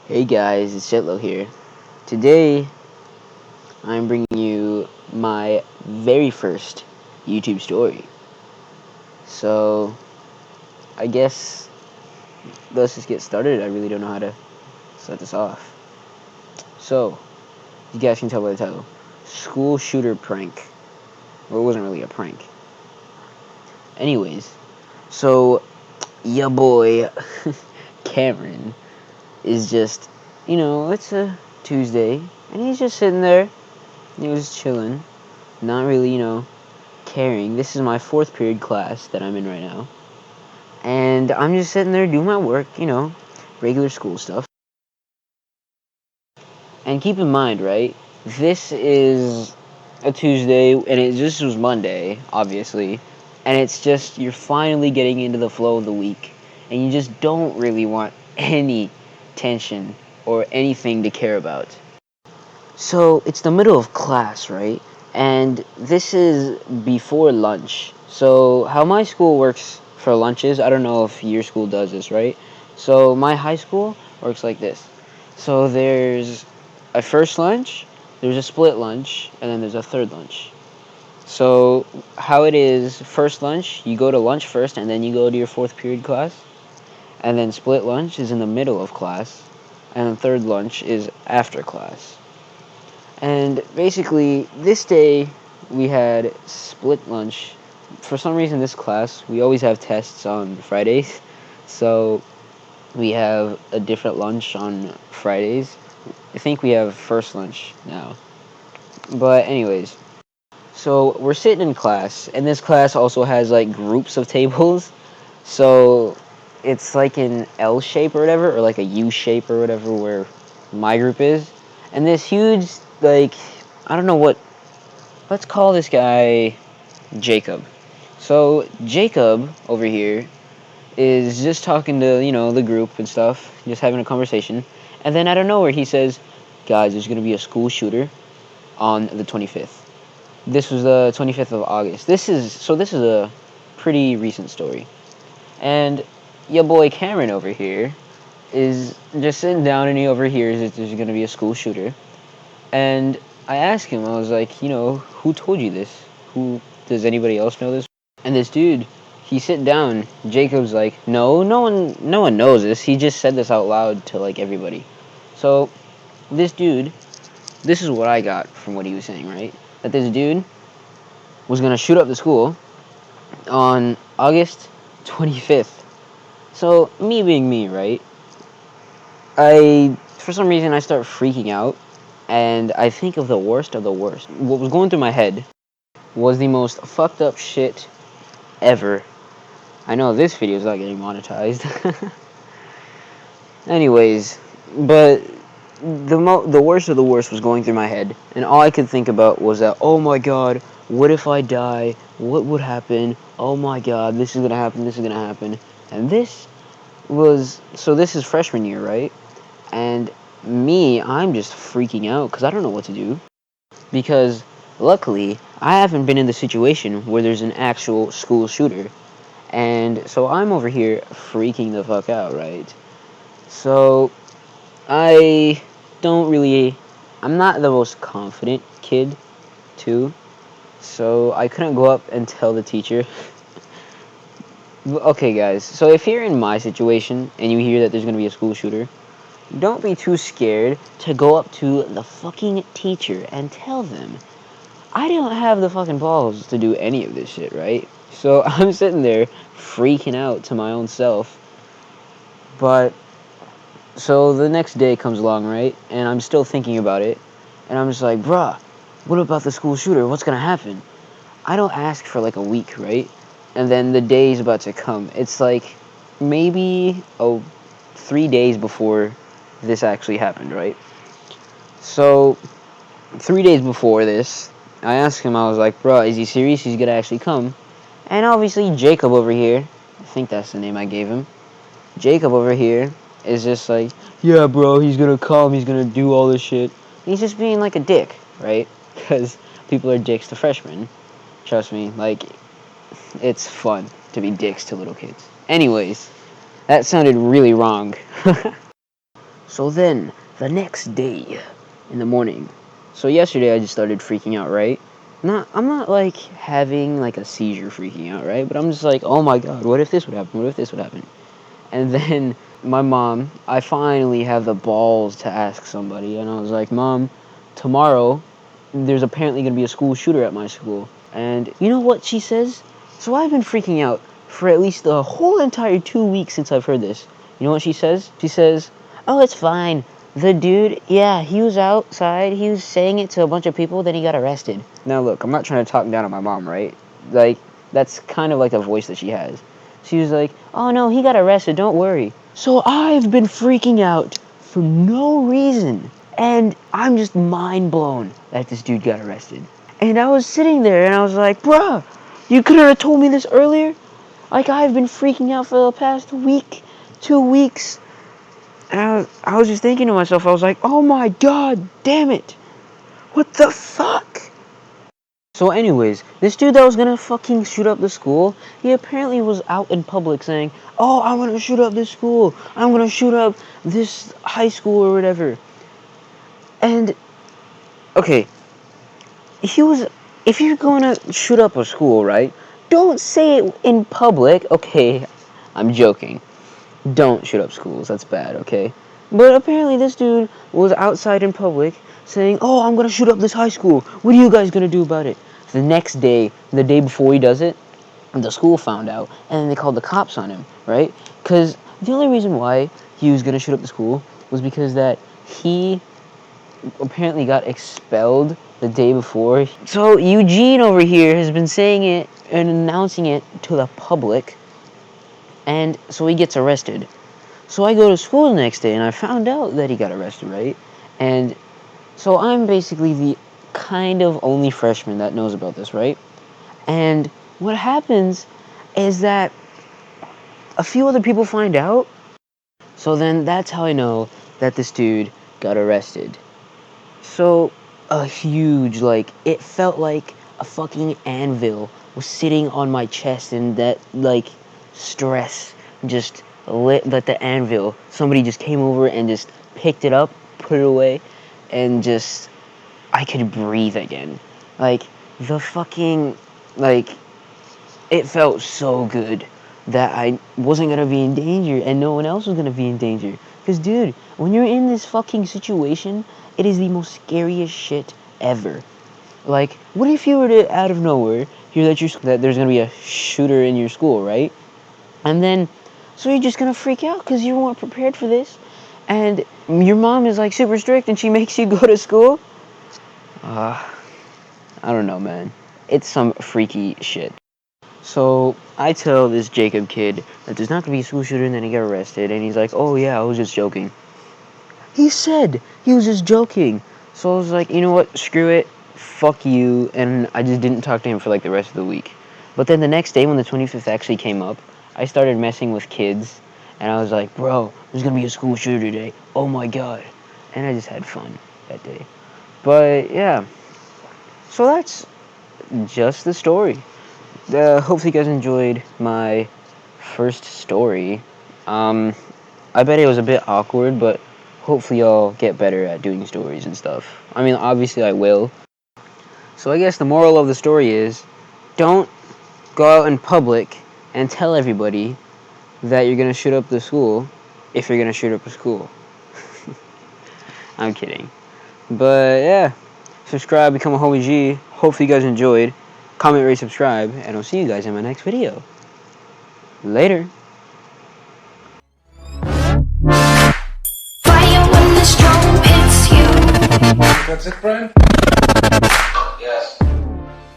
Hey guys, it's Jetlo here. Today, I'm bringing you my very first YouTube story. So, I guess let's just get started. I really don't know how to start this off. So, you guys can tell by the title. School shooter prank. Well, it wasn't really a prank. Anyways, so, ya boy, Cameron, is just, it's a Tuesday, and he's just sitting there. He was chilling. Not really, caring. This is my fourth period class that I'm in right now. And I'm just sitting there doing my work, regular school stuff. And keep in mind, right, this is a Tuesday, and this was Monday, obviously. And it's just, you're finally getting into the flow of the week. And you just don't really want any tension or anything to care about. So it's the middle of class, right? And this is before lunch. So how my school works for lunches, I don't know if your school does this, right? So my high school works like this. So there's a first lunch, there's a split lunch, and then there's a third lunch. So how it is, first lunch, you go to lunch first, and then you go to your fourth period class. And then split lunch is in the middle of class, and then third lunch is after class. And basically, this day we had split lunch. For some reason, this class, we always have tests on Fridays. So we have a different lunch on Fridays. I think we have first lunch now. But, anyways, so we're sitting in class, and this class also has like groups of tables. So it's like an L shape or whatever, or like a U shape or whatever, where my group is. And this huge, like, I don't know what, let's call this guy Jacob. So Jacob over here is just talking to, the group and stuff, just having a conversation. And then out of nowhere he says, guys, there's going to be a school shooter on the 25th. This was the 25th of August. This is a pretty recent story. And your boy Cameron over here is just sitting down, and he overhears that there's going to be a school shooter. And I asked him, I was like, who told you this? Who, does anybody else know this? And this dude, he sit down. Jacob's like, no one knows this. He just said this out loud to like everybody. So this dude, this is what I got from what he was saying, right? That this dude was gonna shoot up the school on August 25th. So me being me, right? For some reason, I start freaking out, and I think of the worst of the worst. What was going through my head was the most fucked up shit ever. I know this video is not getting monetized. Anyways, but the worst of the worst was going through my head, and all I could think about was that, oh my god, what if I die? What would happen? Oh my god, this is gonna happen, this is gonna happen. And this is freshman year, right? And me, I'm just freaking out because I don't know what to do. Because luckily, I haven't been in the situation where there's an actual school shooter. And so I'm over here freaking the fuck out, right? So I don't really, I'm not the most confident kid, too. So I couldn't go up and tell the teacher. Okay, guys, so if you're in my situation and you hear that there's going to be a school shooter, don't be too scared to go up to the fucking teacher and tell them. I don't have the fucking balls to do any of this shit, right? So I'm sitting there freaking out to my own self. But so the next day comes along, right? And I'm still thinking about it. And I'm just like, bruh, what about the school shooter? What's gonna happen? I don't ask for like a week, right? And then the day is about to come. It's like maybe 3 days before this actually happened, right? So 3 days before this, I asked him, I was like, bro, is he serious? He's gonna actually come? And obviously Jacob over here, I think that's the name I gave him. Jacob over here is just like, yeah, bro, he's gonna come, he's gonna do all this shit. He's just being like a dick, right? Because people are dicks to freshmen. Trust me, like, it's fun to be dicks to little kids. Anyways, that sounded really wrong. So then, the next day, in the morning. So yesterday I just started freaking out, right? I'm not like having like a seizure freaking out, right? But I'm just like, oh my god, what if this would happen? What if this would happen? And then my mom, I finally have the balls to ask somebody, and I was like, Mom, tomorrow there's apparently going to be a school shooter at my school. And you know what she says? So I've been freaking out for at least the whole entire 2 weeks since I've heard this. You know what she says? She says, oh, it's fine. The dude, yeah, he was outside. He was saying it to a bunch of people, then he got arrested. Now, look, I'm not trying to talk down on my mom, right? Like, that's kind of like the voice that she has. She was like, oh no, he got arrested, don't worry. So I've been freaking out for no reason. And I'm just mind blown that this dude got arrested. And I was sitting there and I was like, bruh, you could have told me this earlier? Like, I've been freaking out for the past week, 2 weeks. And I was just thinking to myself, I was like, oh my god, damn it. What the fuck? So anyways, this dude that was gonna fucking shoot up the school, he apparently was out in public saying, oh, I'm gonna shoot up this school. I'm gonna shoot up this high school or whatever. And, okay, if you're gonna shoot up a school, right, don't say it in public. Okay, I'm joking. Don't shoot up schools, that's bad, okay? But apparently this dude was outside in public saying, oh, I'm gonna shoot up this high school. What are you guys gonna do about it? The next day, the day before he does it, the school found out, and then they called the cops on him, right? Because the only reason why he was gonna shoot up the school was because that he apparently got expelled the day before. So Eugene over here has been saying it and announcing it to the public, and so he gets arrested. So I go to school the next day and I found out that he got arrested, right? And so I'm basically the kind of only freshman that knows about this, right? And what happens is that a few other people find out. So then that's how I know that this dude got arrested. So a huge, like, it felt like a fucking anvil was sitting on my chest, and that, like, stress just lit like the anvil. Somebody just came over and just picked it up, put it away, and just, I could breathe again. Like, the fucking, like, it felt so good that I wasn't gonna be in danger and no one else was gonna be in danger. Because, dude, when you're in this fucking situation, it is the most scariest shit ever. Like, what if you were to, out of nowhere, hear that there's gonna be a shooter in your school, right? And then, so you're just gonna freak out because you weren't prepared for this. And your mom is, like, super strict and she makes you go to school? I don't know, man. It's some freaky shit. So I tell this Jacob kid that there's not gonna be a school shooter, and then he got arrested, and he's like, oh yeah, I was just joking. He said he was just joking. So I was like, you know what, screw it, fuck you, and I just didn't talk to him for like the rest of the week. But then the next day when the 25th actually came up, I started messing with kids, and I was like, bro, there's gonna be a school shooter today, oh my god. And I just had fun that day. But yeah, so that's just the story. Hopefully you guys enjoyed my first story. I bet it was a bit awkward, but hopefully y'all get better at doing stories and stuff. I mean, obviously I will. So I guess the moral of the story is, don't go out in public and tell everybody that you're gonna shoot up the school if you're gonna shoot up a school. I'm kidding. But yeah, subscribe, become a homie G. Hopefully you guys enjoyed. Comment, rate, subscribe, and I'll see you guys in my next video. Later. Fire when the storm hits you. That's it, Brian?